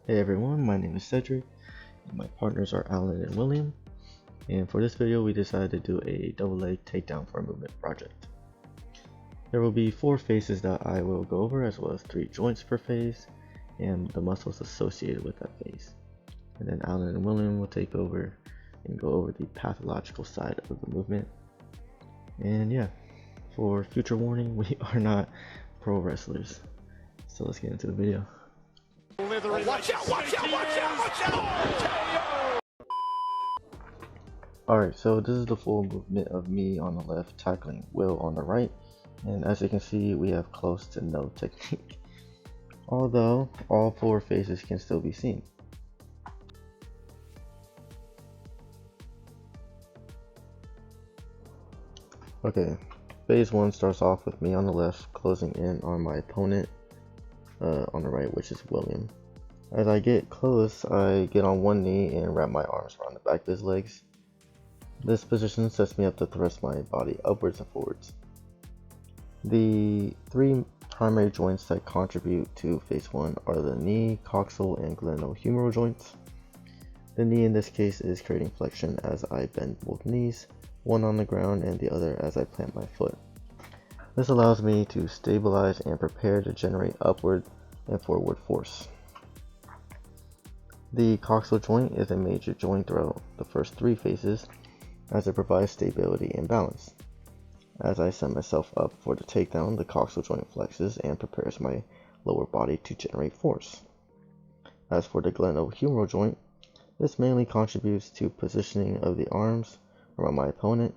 Hey everyone, my name is Cedric, and my partners are Alan and William, and for this video we decided to do a double leg takedown for movement project. There will be 4 phases that I will go over, as well as 3 joints per phase, and the muscles associated with that phase. And then Alan and William will take over and go over the pathological side of the movement. And yeah, for future warning, we are not pro wrestlers. So let's get into the video. Watch out, watch out, watch out, watch out! Alright, so this is the full movement of me on the left tackling Will on the right, and as you can see we have close to no technique, although all 4 phases can still be seen. Okay, phase 1 starts off with me on the left closing in on my opponent on the right, which is William. As I get close, I get on one knee and wrap my arms around the back of his legs. This position sets me up to thrust my body upwards and forwards. The 3 primary joints that contribute to phase 1 are the knee, coxal, and glenohumeral joints. The knee in this case is creating flexion as I bend both knees, one on the ground and the other as I plant my foot. This allows me to stabilize and prepare to generate upward and forward force. The coxal joint is a major joint throughout the first 3 phases, as it provides stability and balance. As I set myself up for the takedown, the coxal joint flexes and prepares my lower body to generate force. As for the glenohumeral joint, this mainly contributes to positioning of the arms around my opponent,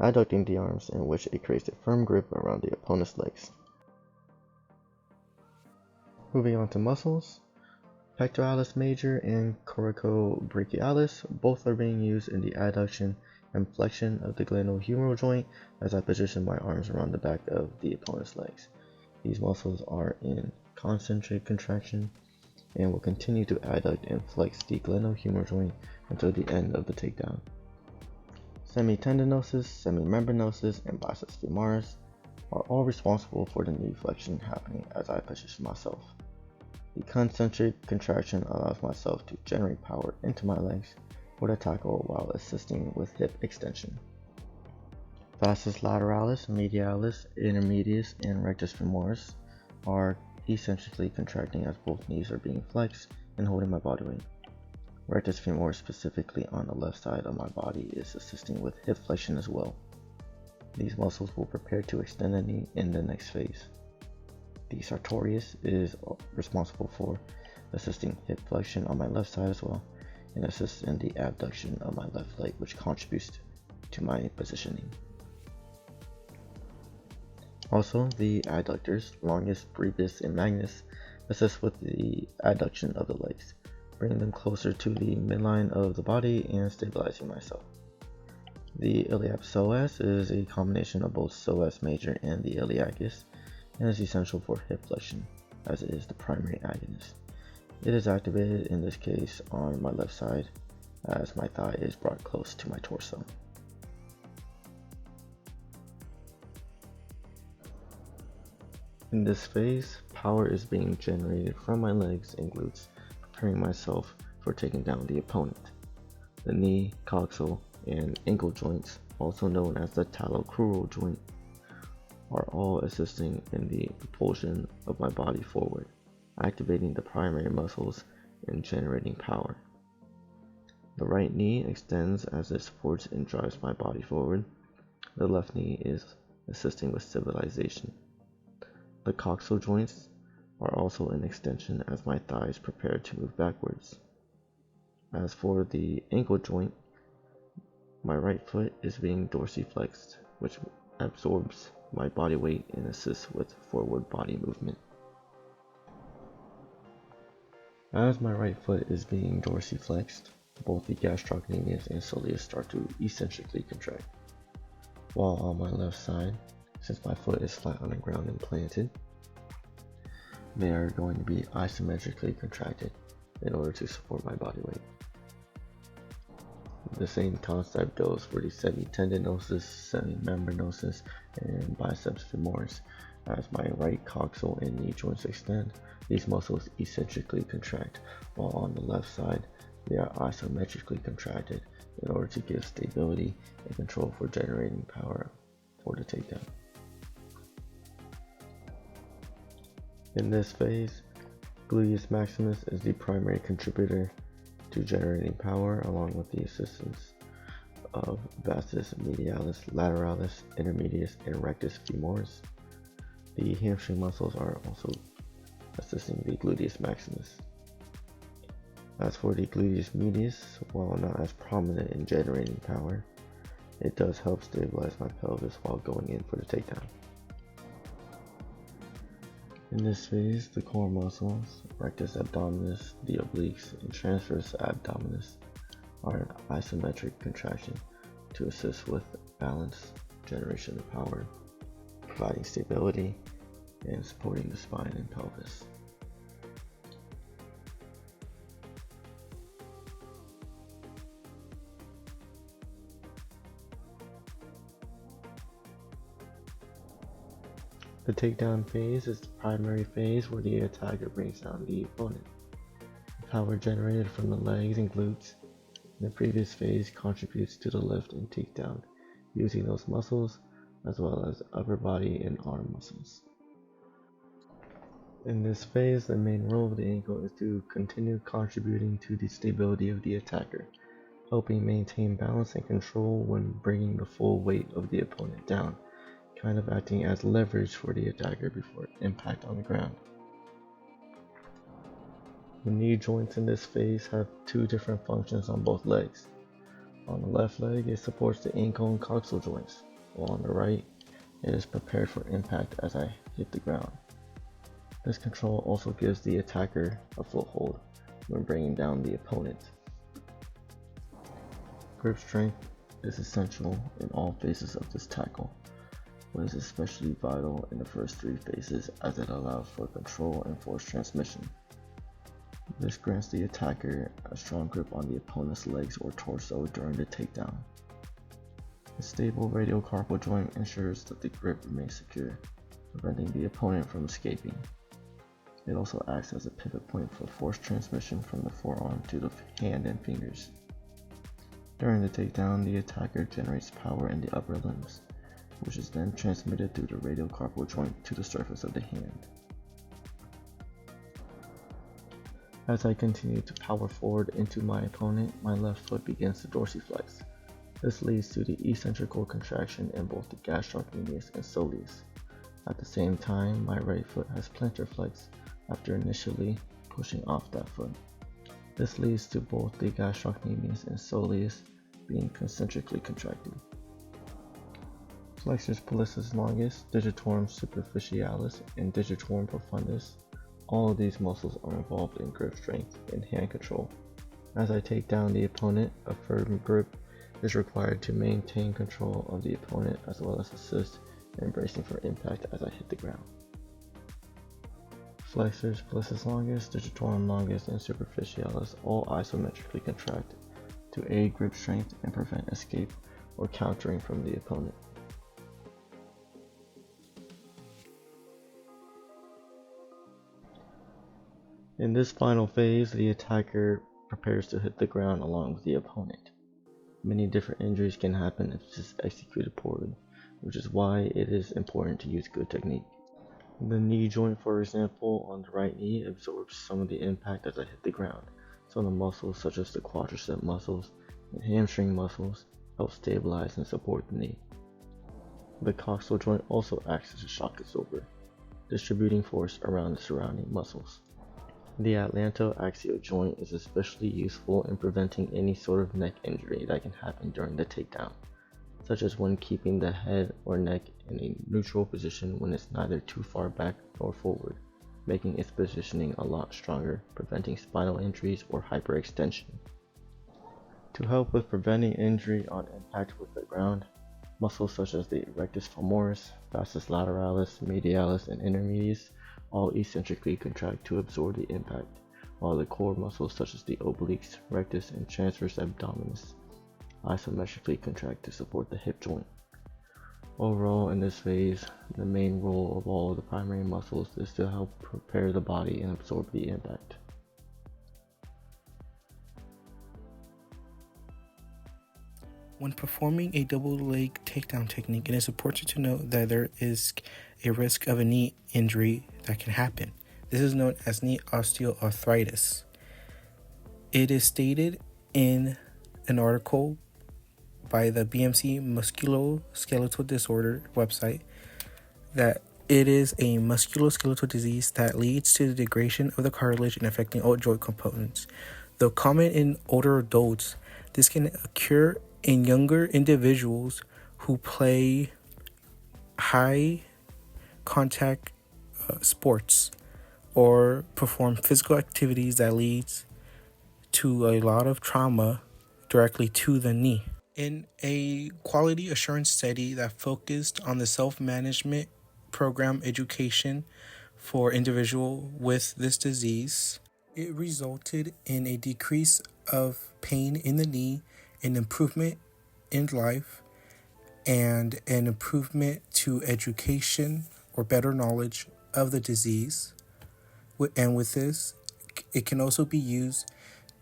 adducting the arms, in which it creates a firm grip around the opponent's legs. Moving on to muscles, pectoralis major and coracobrachialis both are being used in the adduction and flexion of the glenohumeral joint as I position my arms around the back of the opponent's legs. These muscles are in concentric contraction and will continue to adduct and flex the glenohumeral joint until the end of the takedown. Semitendinosus, semimembranosus, and biceps femoris are all responsible for the knee flexion happening as I position myself. The concentric contraction allows myself to generate power into my legs for the tackle while assisting with hip extension. Vastus lateralis, medialis, intermedius, and rectus femoris are eccentrically contracting as both knees are being flexed and holding my body weight. Rectus femoris, specifically on the left side of my body, is assisting with hip flexion as well. These muscles will prepare to extend the knee in the next phase. The sartorius is responsible for assisting hip flexion on my left side as well, and assists in the abduction of my left leg, which contributes to my positioning. Also, the adductors, longus, brevis, and magnus, assist with the adduction of the legs, bringing them closer to the midline of the body and stabilizing myself. The iliopsoas is a combination of both psoas major and the iliacus, and is essential for hip flexion, as it is the primary agonist. It is activated in this case on my left side, as my thigh is brought close to my torso. In this phase, power is being generated from my legs and glutes, preparing myself for taking down the opponent. The knee, coxal, and ankle joints, also known as the talocrural joint, are all assisting in the propulsion of my body forward, activating the primary muscles and generating power. The right knee extends as it supports and drives my body forward. The left knee is assisting with stabilization. The coxal joints are also an extension as my thighs prepare to move backwards. As for the ankle joint, my right foot is being dorsiflexed, which absorbs my body weight and assists with forward body movement. As my right foot is being dorsiflexed, both the gastrocnemius and soleus start to eccentrically contract, while on my left side, since my foot is flat on the ground and planted, they are going to be isometrically contracted in order to support my body weight. The same concept goes for the semitendinosus, semimembranosus, and biceps femoris, As my right coxal and knee joints extend, these muscles eccentrically contract, while on the left side, they are isometrically contracted in order to give stability and control for generating power for the takedown. In this phase, gluteus maximus is the primary contributor to generating power, along with the assistance of vastus medialis, lateralis, intermedius, and rectus femoris. The hamstring muscles are also assisting the gluteus maximus. As for the gluteus medius, while not as prominent in generating power, it does help stabilize my pelvis while going in for the takedown. In this phase, the core muscles, rectus abdominis, the obliques, and transverse abdominis are in isometric contraction to assist with balance, generation of power, providing stability, and supporting the spine and pelvis. The takedown phase is the primary phase where the attacker brings down the opponent. The power generated from the legs and glutes in the previous phase contributes to the lift and takedown using those muscles as well as upper body and arm muscles. In this phase, the main role of the ankle is to continue contributing to the stability of the attacker, helping maintain balance and control when bringing the full weight of the opponent down, kind of acting as leverage for the attacker before impact on the ground. The knee joints in this phase have two different functions on both legs. On the left leg, it supports the ankle and coxal joints, while on the right, it is prepared for impact as I hit the ground. This control also gives the attacker a foothold when bringing down the opponent. Grip strength is essential in all phases of this tackle, but is especially vital in the first three phases as it allows for control and force transmission. This grants the attacker a strong grip on the opponent's legs or torso during the takedown. A stable radial carpal joint ensures that the grip remains secure, preventing the opponent from escaping. It also acts as a pivot point for force transmission from the forearm to the hand and fingers. During the takedown, the attacker generates power in the upper limbs, which is then transmitted through the radial carpal joint to the surface of the hand. As I continue to power forward into my opponent, my left foot begins to dorsiflex. This leads to the eccentrical contraction in both the gastrocnemius and soleus. At the same time, my right foot has plantar flex after initially pushing off that foot. This leads to both the gastrocnemius and soleus being concentrically contracted. Flexors pollicis longus, digitorum superficialis, and digitorum profundus, all of these muscles are involved in grip strength and hand control. As I take down the opponent, a firm grip is required to maintain control of the opponent as well as assist in bracing for impact as I hit the ground. Flexors pollicis longus, digitorum longus, and superficialis all isometrically contract to aid grip strength and prevent escape or countering from the opponent. In this final phase, the attacker prepares to hit the ground along with the opponent. Many different injuries can happen if this is executed poorly, which is why it is important to use good technique. The knee joint, for example, on the right knee absorbs some of the impact as I hit the ground. Some of the muscles, such as the quadricep muscles and hamstring muscles, help stabilize and support the knee. The coxal joint also acts as a shock absorber, distributing force around the surrounding muscles. The atlantoaxial joint is especially useful in preventing any sort of neck injury that can happen during the takedown, such as when keeping the head or neck in a neutral position when it's neither too far back nor forward, making its positioning a lot stronger, preventing spinal injuries or hyperextension. To help with preventing injury on impact with the ground, muscles such as the rectus femoris, vastus lateralis, medialis, and intermedius all eccentrically contract to absorb the impact, while the core muscles such as the obliques, rectus, and transverse abdominis isometrically contract to support the hip joint. Overall, in this phase, the main role of all the primary muscles is to help prepare the body and absorb the impact. When performing a double leg takedown technique, it is important to note that there is a risk of a knee injury that can happen. This is known as knee osteoarthritis. It is stated in an article by the BMC Musculoskeletal Disorder website that it is a musculoskeletal disease that leads to the degradation of the cartilage and affecting all joint components. Though common in older adults, this can occur in younger individuals who play high contact sports or perform physical activities that leads to a lot of trauma directly to the knee. In a quality assurance study that focused on the self-management program education for individuals with this disease, it resulted in a decrease of pain in the knee, an improvement in life, and an improvement to education or better knowledge of the disease. And with this, it can also be used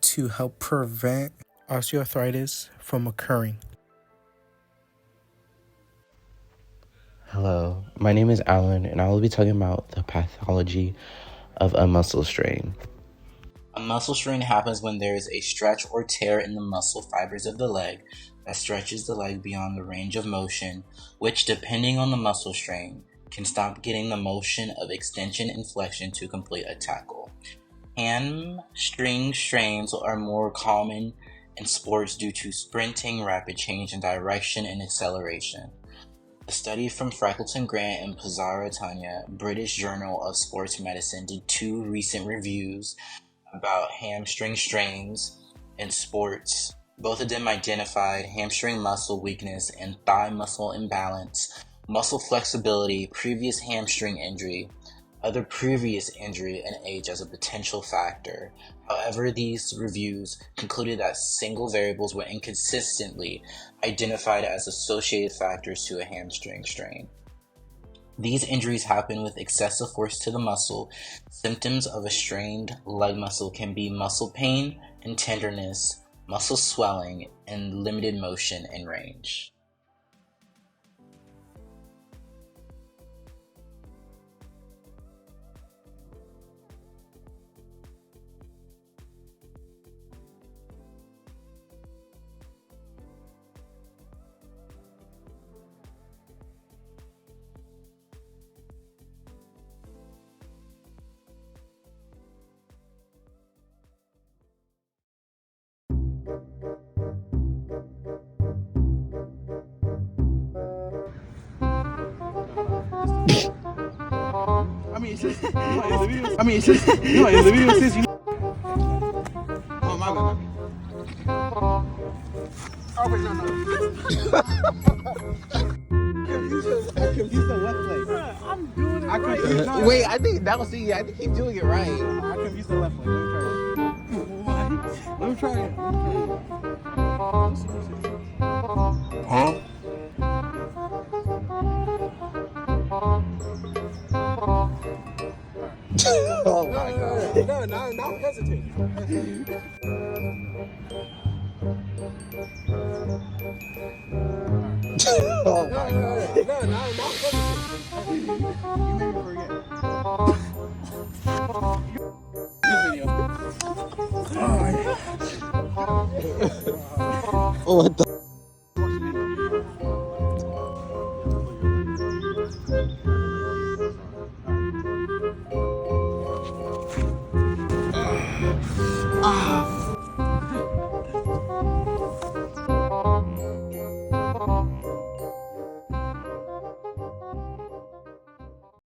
to help prevent osteoarthritis from occurring. Hello, my name is Alan, and I will be talking about the pathology of a muscle strain. A muscle strain happens when there is a stretch or tear in the muscle fibers of the leg that stretches the leg beyond the range of motion, which, depending on the muscle strain, can stop getting the motion of extension and flexion to complete a tackle. Hamstring strains are more common in sports due to sprinting, rapid change in direction, and acceleration. A study from Freckleton Grant and Pizarro Tanya, British Journal of Sports Medicine, did 2 recent reviews about hamstring strains in sports. Both of them identified hamstring muscle weakness and thigh muscle imbalance, muscle flexibility, previous hamstring injury, other previous injury, and age as a potential factor. However, these reviews concluded that single variables were inconsistently identified as associated factors to a hamstring strain. These injuries happen with excessive force to the muscle. Symptoms of a strained leg muscle can be muscle pain and tenderness, muscle swelling, and limited motion and range. It's just in the video says you. Oh, my bad. Oh, wait, no. I confused the left leg. I'm doing it right. Wait, I think that was I think he's doing it right. I confused the left leg. Let me try it. Huh? Oh my God. No, hesitate. Oh my God. No, hesitate. You made me forget. This video. Oh, what the?